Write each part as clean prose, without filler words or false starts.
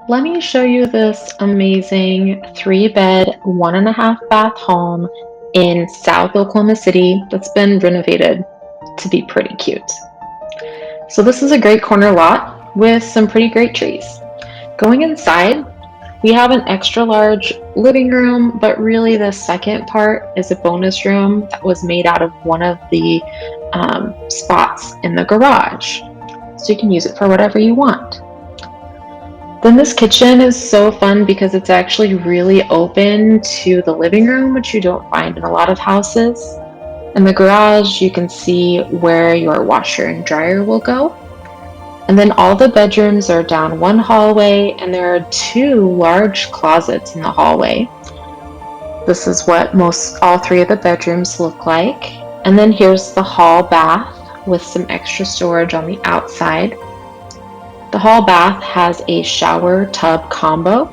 Let me show you this amazing 3-bed, 1.5 bath home in South Oklahoma City that's been renovated to be pretty cute. So this is a great corner lot with some pretty great trees. Going inside, we have an extra large living room, but really the second part is a bonus room that was made out of one of the spots in the garage. So you can use it for whatever you want. Then this kitchen is so fun because it's actually really open to the living room, which you don't find in a lot of houses. In the garage, you can see where your washer and dryer will go. And then all the bedrooms are down one hallway, and there are 2 large closets in the hallway. This is what all 3 of the bedrooms look like. And then here's the hall bath with some extra storage on the outside. The hall bath has a shower tub combo.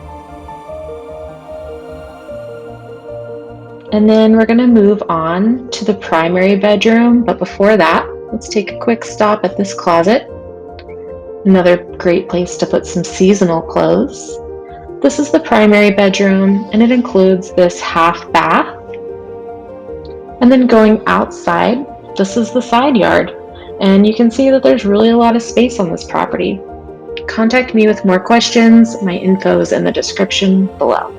And then we're going to move on to the primary bedroom, but before that, let's take a quick stop at this closet. Another great place to put some seasonal clothes. This is the primary bedroom, and it includes this half bath. And then going outside, this is the side yard, and you can see that there's really a lot of space on this property. Contact me with more questions. My info is in the description below.